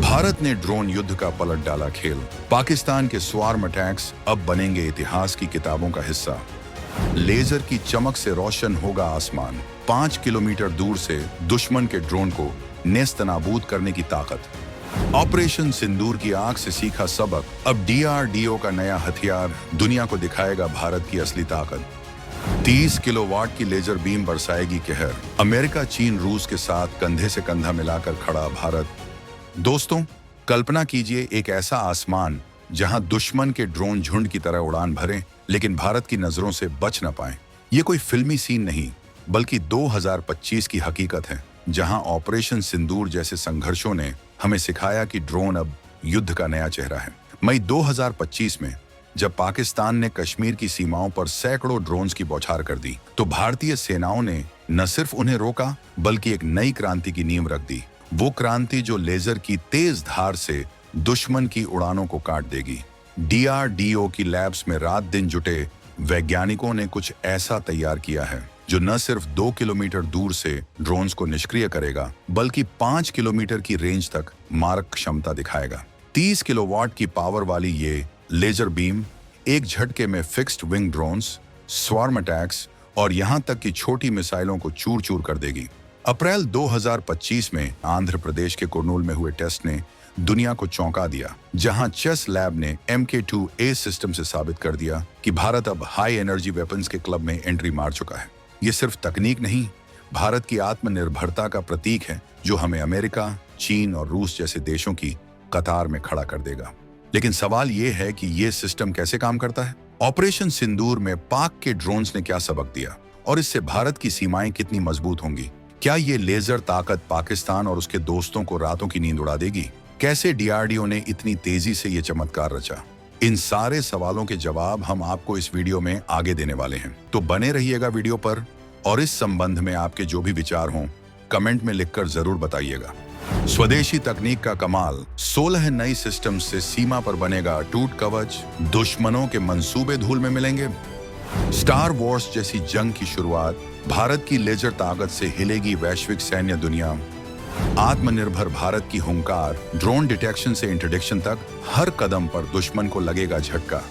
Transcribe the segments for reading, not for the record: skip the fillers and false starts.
भारत ने ड्रोन युद्ध का पलट डाला खेल। पाकिस्तान के स्वार्म अटैक्स अब बनेंगे इतिहास की किताबों का हिस्सा। लेजर की चमक से रोशन होगा आसमान। 5 किलोमीटर दूर से दुश्मन के ड्रोन को नेस्तनाबूद करने की ताकत। ऑपरेशन सिंदूर की आग से सीखा सबक, अब DRDO का नया हथियार दुनिया को दिखाएगा भारत की असली ताकत। 30 किलोवाट की लेजर बीम बरसाएगी कहर। अमेरिका, चीन, रूस के साथ कंधे से कंधा मिलाकर खड़ा भारत। दोस्तों, कल्पना कीजिए एक ऐसा आसमान जहां दुश्मन के ड्रोन झुंड की तरह उड़ान भरें, लेकिन भारत की नजरों से बच न पाएं। ये कोई फिल्मी सीन नहीं, बल्कि 2025 की हकीकत है, जहां ऑपरेशन सिंदूर जैसे संघर्षों ने हमें सिखाया कि ड्रोन अब युद्ध का नया चेहरा है। मई 2025 में जब पाकिस्तान ने कश्मीर की सीमाओं पर सैकड़ों ड्रोन्स की बौछार कर दी, तो भारतीय सेनाओं ने न सिर्फ उन्हें रोका, बल्कि एक नई क्रांति की नींव रख दी। वो क्रांति जो लेजर की तेज धार से दुश्मन की उड़ानों को काट देगी। DRDO की लैब्स में रात दिन जुटे वैज्ञानिकों ने कुछ ऐसा तैयार किया है जो न सिर्फ 2 किलोमीटर दूर से ड्रोन्स को निष्क्रिय करेगा, बल्कि 5 किलोमीटर की रेंज तक मारक क्षमता दिखाएगा। 30 किलोवाट की पावर वाली ये लेजर बीम एक झटके में fixed wing drones, swarm attacks और यहां तक कि छोटी मिसाइलों को चूर चूर कर देगी। अप्रैल 2025 में आंध्र प्रदेश के कुर्नूल में हुए टेस्ट ने दुनिया को चौंका दिया, जहां चेस लैब ने MK2A सिस्टम से साबित कर दिया कि भारत अब हाई एनर्जी वेपन्स के क्लब में एंट्री मार चुका है। ये सिर्फ तकनीक नहीं, भारत की आत्मनिर्भरता का प्रतीक है, जो हमें अमेरिका, चीन और रूस जैसे देशों की कतार में खड़ा कर देगा। लेकिन सवाल ये है कि ये सिस्टम कैसे काम करता है? ऑपरेशन सिंदूर में पाक के ड्रोन्स ने क्या सबक दिया, और इससे भारत की सीमाएं कितनी मजबूत होंगी? क्या ये लेजर ताकत पाकिस्तान और उसके दोस्तों को रातों की नींद उड़ा देगी? कैसे DRDO ने इतनी तेजी से ये चमत्कार रचा? इन सारे सवालों के जवाब हम आपको इस वीडियो में आगे देने वाले हैं, तो बने रहिएगा वीडियो पर। और इस संबंध में आपके जो भी विचार हों, कमेंट में लिखकर जरूर बताइएगा। स्वदेशी तकनीक का कमाल, 16 नई सिस्टम से सीमा पर बनेगा टूट कवच। दुश्मनों के मंसूबे धूल में मिलेंगे। स्टार वॉर्स जैसी जंग की शुरुआत, भारत की लेजर ताकत से हिलेगी वैश्विक सैन्य दुनिया। आत्मनिर्भर भारत की हुंकार, ड्रोन डिटेक्शन से इंटरडिक्शन तक हर कदम पर दुश्मन को लगेगा झटका।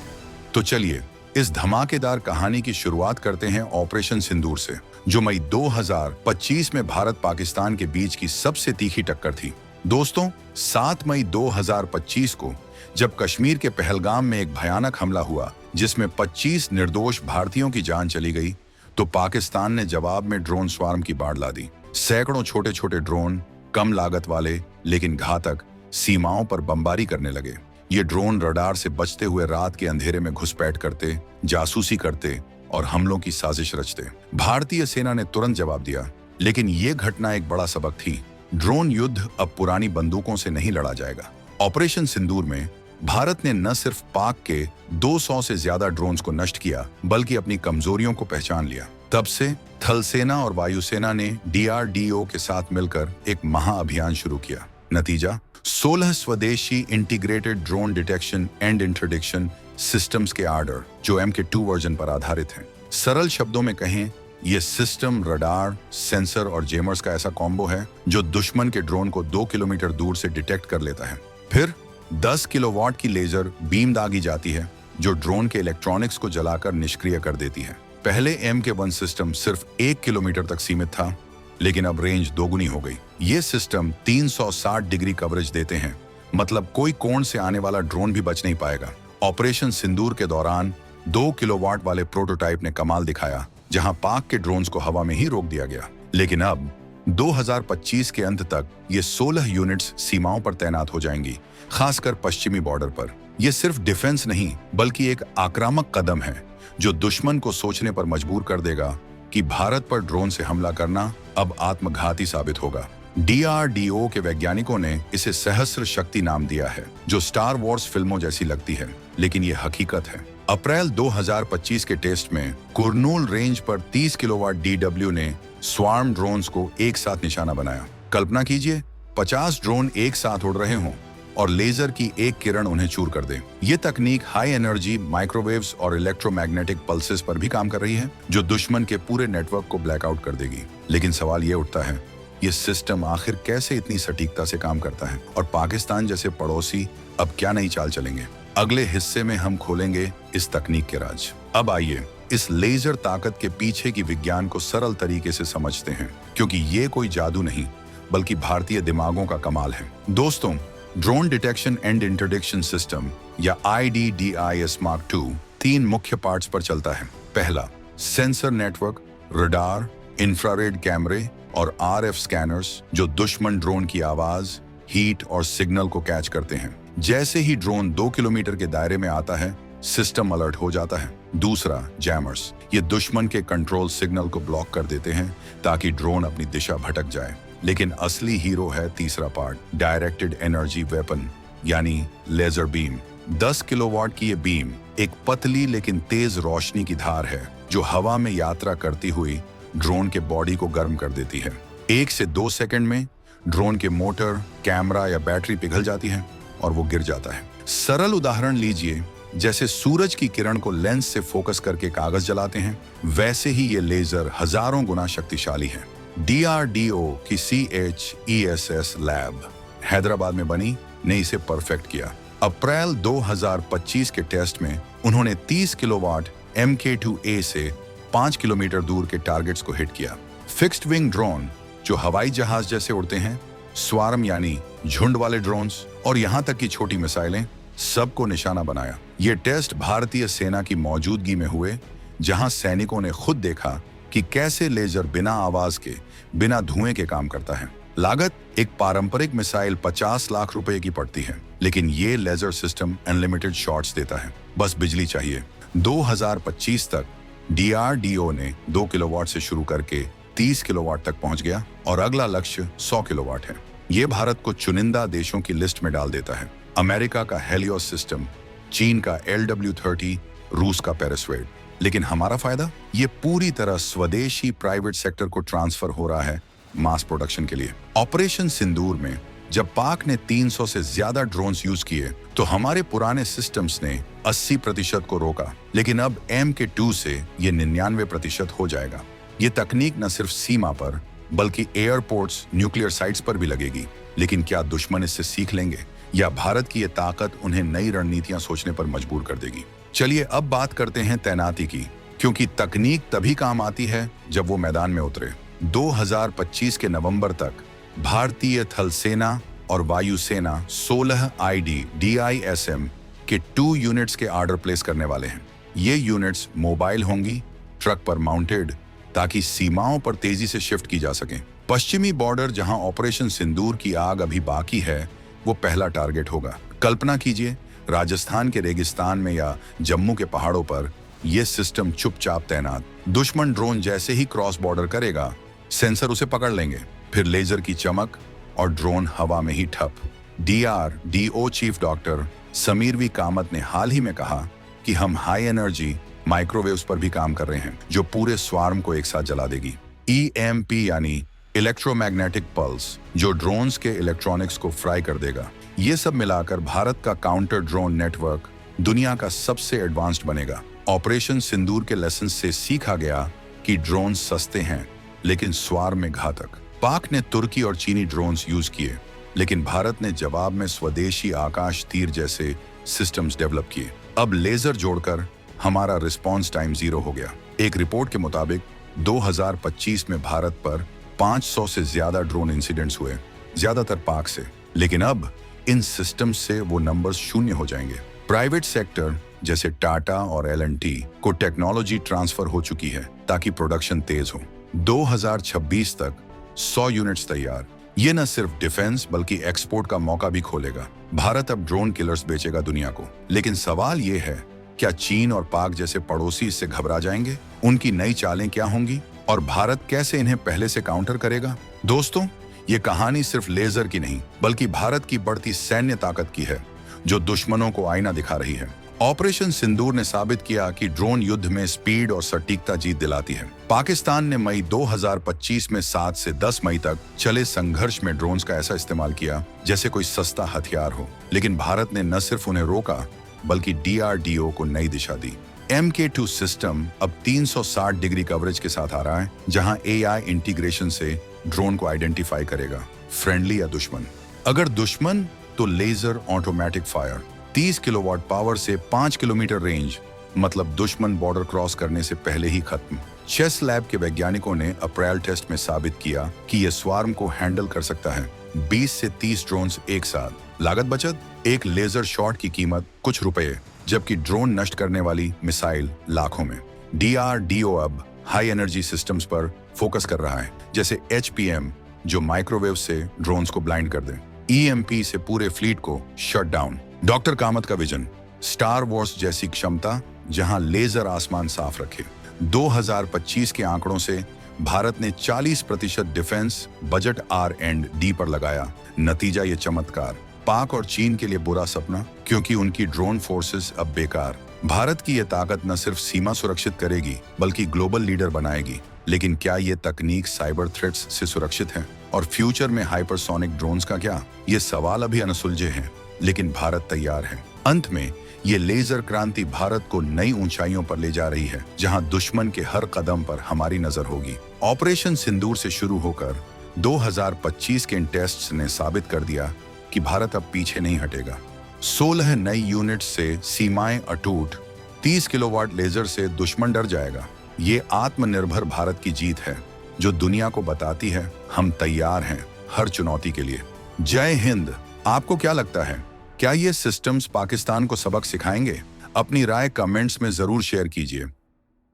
तो चलिए इस धमाकेदार कहानी की शुरुआत करते हैं ऑपरेशन सिंदूर से, जो मई 2025 में भारत पाकिस्तान के बीच की सबसे तीखी टक्कर थी। दोस्तों, 7 मई 2025 को जब कश्मीर के पहलगाम में एक भयानक हमला हुआ, जिसमें 25 निर्दोष भारतीयों की जान चली गई, तो पाकिस्तान ने जवाब में ड्रोन स्वार्म की बाढ़ ला दी। सैकड़ों छोटे छोटे ड्रोन, कम लागत वाले लेकिन घातक, सीमाओं पर बमबारी करने लगे। ये ड्रोन रडार से बचते हुए रात के अंधेरे में घुसपैठ करते, जासूसी करते और हमलों की साजिश रचते। भारतीय सेना ने तुरंत जवाब दिया, लेकिन ये घटना एक बड़ा सबक थी। ड्रोन युद्ध अब पुरानी बंदूकों से नहीं लड़ा जाएगा। ऑपरेशन सिंदूर में भारत ने न सिर्फ पाक के 200 से ज्यादा ड्रोन्स को नष्ट किया, बल्कि अपनी कमजोरियों को पहचान लिया। तब से थल सेना और वायुसेना ने DRDO के साथ मिलकर एक महाअभियान शुरू किया। नतीजा, 16 स्वदेशी integrated drone detection and interdiction systems के आर्डर, जो MK2 वर्जन पर आधारित हैं। सरल शब्दों में कहें, ये सिस्टम रडार, सेंसर और जेमर्स का ऐसा कॉम्बो है जो दुश्मन के ड्रोन को 2 किलोमीटर दूर से डिटेक्ट कर लेता है। फिर 10 किलोवाट की लेजर बीम दागी जाती है, जो ड्रोन के इलेक्ट्रॉनिक्स को जलाकर निष्क्रिय कर देती है। पहले MK1 सिस्टम सिर्फ 1 किलोमीटर तक सीमित था, लेकिन अब रेंज दोगुनी हो गई। ये सिस्टम 360 डिग्री कवरेज देते हैं, मतलब कोई कोण से आने वाला ड्रोन भी बच नहीं पाएगा। ऑपरेशन सिंदूर के दौरान 2 किलोवाट वाले प्रोटोटाइप ने कमाल दिखाया, जहां पाक के ड्रोन्स को हवा में ही रोक दिया गया। लेकिन अब 2025 के अंत तक ये 16 यूनिट्स सीमाओं पर तैनात हो जाएंगी, खासकर पश्चिमी बॉर्डर पर। यह सिर्फ डिफेंस नहीं, बल्कि एक आक्रामक कदम है जो दुश्मन को सोचने पर मजबूर कर देगा कि भारत पर ड्रोन से हमला करना अब आत्मघाती साबित होगा। DRDO के वैज्ञानिकों ने इसे सहस्र शक्ति नाम दिया है, जो स्टार वॉर्स फिल्मों जैसी लगती है, लेकिन ये हकीकत है। अप्रैल 2025 के टेस्ट में कुर्नूल रेंज पर 30 किलोवाट DW ने स्वार्म ड्रोन्स को एक साथ निशाना बनाया। कल्पना कीजिए 50 ड्रोन एक साथ उड़ रहे हों और लेजर की एक किरण उन्हें चूर कर दे। ये तकनीक हाई एनर्जी माइक्रोवेव्स और इलेक्ट्रोमैग्नेटिक पल्सेस पर भी काम कर रही है, जो दुश्मन के पूरे नेटवर्क को ब्लैकआउट कर देगी। लेकिन सवाल ये उठता है, ये सिस्टम आखिर कैसे इतनी सटीकता से काम करता है और पाकिस्तान जैसे पड़ोसी अब क्या नई चाल चलेंगे? अगले हिस्से में हम खोलेंगे इस तकनीक के राज। अब आइए इस लेजर ताकत के पीछे की विज्ञान को सरल तरीके से समझते हैं, क्योंकि ये कोई जादू नहीं बल्कि भारतीय दिमागों का कमाल है। दोस्तों, drone detection and interdiction system या IDDIS Mark II 3 मुख्य पार्ट्स पर चलता है। पहला, सेंसर नेटवर्क, रडार, इंफ्रारेड कैमरे और RF स्कैनर्स जो दुश्मन ड्रोन की आवाज, हीट और सिग्नल को कैच करते हैं। जैसे ही ड्रोन 2 किलोमीटर के दायरे में आता है, सिस्टम अलर्ट हो जाता है। दूसरा, जैमर्स, ये दुश्मन के कंट्रोल सिग्नल को ब्लॉक कर देते हैं ताकि ड्रोन अपनी दिशा भटक जाए। लेकिन असली हीरो है तीसरा पार्ट, डायरेक्टेड एनर्जी वेपन यानी लेजर बीम। 10 किलोवाट की ये बीम एक पतली लेकिन तेज रोशनी की धार है जो हवा में यात्रा करती हुई ड्रोन के बॉडी को गर्म कर देती है। 1 से 2 सेकंड में ड्रोन के मोटर, कैमरा या बैटरी पिघल जाती है और वो गिर जाता है। सरल उदाहरण लीजिए, जैसे सूरज की किरण को लेंस से फोकस करके कागज जलाते हैं, वैसे ही ये लेजर हजारों गुना शक्तिशाली है। DRDO की CHESS लैब हैदराबाद में बनी ने इसे परफेक्ट किया। अप्रैल 2025 के टेस्ट में उन्होंने 30 किलोवाट MK2A से 5 किलोमीटर दूर के टारगेट्स को हिट किया। फिक्स्ड विंग ड्रोन जो हवाई जहाज जैसे उड़ते हैं, स्वार्म यानी झुंड वाले ड्रोन्स और यहाँ तक कि छोटी मिसाइलें, सबको निशाना बनाया। ये टेस्ट भारतीय सेना की मौजूदगी में हुए, जहां सैनिकों ने खुद देखा कि कैसे लेजर बिना आवाज के, बिना धुएं के काम करता है। लागत एक पारंपरिक मिसाइल 50 लाख रुपए की पड़ती है, लेकिन ये लेजर सिस्टम अनलिमिटेड शॉट्स देता है, बस बिजली चाहिए। 2025 तक DRDO ने 2 किलोवाट से शुरू करके 30 किलोवाट तक पहुंच गया और अगला लक्ष्य 100 किलोवाट है। ये भारत को चुनिंदा देशों की लिस्ट में डाल देता है। अमेरिका का हेलियोस सिस्टम, चीन का LW30, रूस का पेरिसवेट। लेकिन हमारा फायदा, ये पूरी तरह स्वदेशी प्राइवेट सेक्टर को ट्रांसफर हो रहा है मास प्रोडक्शन के लिए। ऑपरेशन सिंदूर में जब पाक ने 300 से ज्यादा ड्रोन्स यूज किए तो हमारे पुराने सिस्टम्स ने 80% को रोका, लेकिन अब MK2 से ये 99% हो जाएगा। ये तकनीक न सिर्फ सीमा पर बल्कि एयरपोर्ट्स, न्यूक्लियर साइट्स पर भी लगेगी। लेकिन क्या दुश्मन इससे सीख लेंगे या भारत की ये ताकत उन्हें नई रणनीतियां सोचने पर मजबूर कर देगी? चलिए अब बात करते हैं तैनाती की, क्योंकि तकनीक तभी काम आती है जब वो मैदान में उतरे। 2025 के नवंबर तक भारतीय थल सेना और वायुसेना 16 IDDISM के 2 यूनिट्स के ऑर्डर प्लेस करने वाले हैं। ये यूनिट्स मोबाइल होंगी, ट्रक पर माउंटेड, ताकि सीमाओं पर तेजी से शिफ्ट की जा सके। पश्चिमी बॉर्डर जहां ऑपरेशन सिंदूर की आग अभी बाकी है, वो पहला टारगेट होगा। कल्पना कीजिए, राजस्थान के रेगिस्तान में या जम्मू के पहाड़ों पर यह सिस्टम चुपचाप तैनात। दुश्मन ड्रोन जैसे ही क्रॉस बॉर्डर करेगा, सेंसर उसे पकड़ लेंगे, फिर लेजर की चमक और ड्रोन हवा में ही ठप। DRDO chief doctor Sameer V Kamat ने हाल ही में कहा कि हम हाई एनर्जी माइक्रोवेव्स पर भी काम कर रहे हैं, जो पूरे स्वार्म को एक साथ जला देगी। EMP यानी इलेक्ट्रोमैग्नेटिक पल्स, जो ड्रोन्स के इलेक्ट्रॉनिक्स को फ्राई कर देगा। ये सब मिलाकर भारत का काउंटर ड्रोन नेटवर्क दुनिया का सबसे एडवांस्ड बनेगा। ऑपरेशन सिंदूर के लेसन से सीखा गया कि ड्रोन सस्ते हैं लेकिन स्वार्म में घातक। पाक ने तुर्की और चीनी ड्रोन्स यूज किए, लेकिन भारत ने जवाब में स्वदेशी आकाश तीर जैसे सिस्टम्स डेवलप किए। अब लेजर जोड़कर हमारा रिस्पॉन्स टाइम 0 हो गया। एक रिपोर्ट के मुताबिक 2025 में भारत पर 500 से ज्यादा ड्रोन इंसिडेंट्स हुए, ज्यादातर पाक से। लेकिन अब इन सिस्टम से वो नंबर्स 0 हो जाएंगे। प्राइवेट सेक्टर जैसे टाटा और L&T को टेक्नोलॉजी ट्रांसफर हो चुकी है ताकि प्रोडक्शन तेज हो। 2026 तक 100 यूनिट्स तैयार। ये न सिर्फ डिफेंस बल्कि एक्सपोर्ट का मौका भी खोलेगा। भारत अब ड्रोन किलर्स बेचेगा दुनिया को। लेकिन सवाल ये है, क्या चीन और पाक जैसे पड़ोसी इससे घबरा जाएंगे? उनकी नई चालें क्या होंगी और भारत कैसे इन्हें पहले से काउंटर करेगा? दोस्तों, ये कहानी सिर्फ लेजर की नहीं बल्कि भारत की बढ़ती सैन्य ताकत की है, जो दुश्मनों को आईना दिखा रही है। ऑपरेशन सिंदूर ने साबित किया कि ड्रोन युद्ध में स्पीड और सटीकता जीत दिलाती है। पाकिस्तान ने मई 2025 में 7 से 10 मई तक चले संघर्ष में ड्रोन्स का ऐसा इस्तेमाल किया जैसे कोई सस्ता हथियार हो। लेकिन भारत ने न सिर्फ उन्हें रोका बल्कि DRDO को नई दिशा दी। MK2 सिस्टम अब 360 डिग्री कवरेज के साथ आ रहा है, जहां AI इंटीग्रेशन से ड्रोन को आइडेंटिफाई करेगा, फ्रेंडली या दुश्मन। अगर दुश्मन तो laser automatic fire, 30 kilowatt power से 5 किलोमीटर रेंज, मतलब दुश्मन बॉर्डर क्रॉस करने से पहले ही खत्म। चेस लैब के वैज्ञानिकों ने अप्रैल टेस्ट में साबित किया कि यह स्वार्म को हैंडल कर सकता है, 20 से 30 ड्रोन्स एक साथ। लागत बचत, एक लेजर शॉट की कीमत कुछ रुपए, जबकि ड्रोन नष्ट करने वाली मिसाइल लाखों में। DRDO अब हाई एनर्जी सिस्टम्स पर फोकस कर रहा है, जैसे HPM जो माइक्रोवेव से ड्रोन्स को ब्लाइंड कर दे, EMP से पूरे फ्लीट को शट डाउन। डॉक्टर कामत का विजन, स्टार वॉर्स जैसी क्षमता जहां लेजर आसमान साफ रखे। 2025 के आंकड़ों से भारत ने 40% डिफेंस बजट R&D पर लगाया। नतीजा ये चमत्कार, पाक और चीन के लिए बुरा सपना, क्योंकि उनकी ड्रोन फोर्सेस अब बेकार। भारत की ये ताकत न सिर्फ सीमा सुरक्षित करेगी बल्कि ग्लोबल लीडर बनाएगी। लेकिन क्या ये तकनीक साइबर थ्रेट्स से सुरक्षित है? और फ्यूचर में हाइपरसोनिक ड्रोन्स का क्या? ये सवाल अभी अनसुलझे हैं, लेकिन भारत तैयार है। अंत में ये लेजर क्रांति भारत को नई ऊंचाइयों पर ले जा रही है, जहां दुश्मन के हर कदम पर हमारी नजर होगी। ऑपरेशन सिंदूर से शुरू होकर 2025 के इन टेस्ट्स ने साबित कर दिया कि भारत अब पीछे नहीं हटेगा। 16 नई यूनिट से सीमाएं अटूट, 30 किलोवाट लेजर से दुश्मन डर जाएगा। ये आत्मनिर्भर भारत की जीत है, जो दुनिया को बताती है हम तैयार हैं हर चुनौती के लिए। जय हिंद। आपको क्या लगता है, क्या ये सिस्टम्स पाकिस्तान को सबक सिखाएंगे? अपनी राय कमेंट्स में जरूर शेयर कीजिए।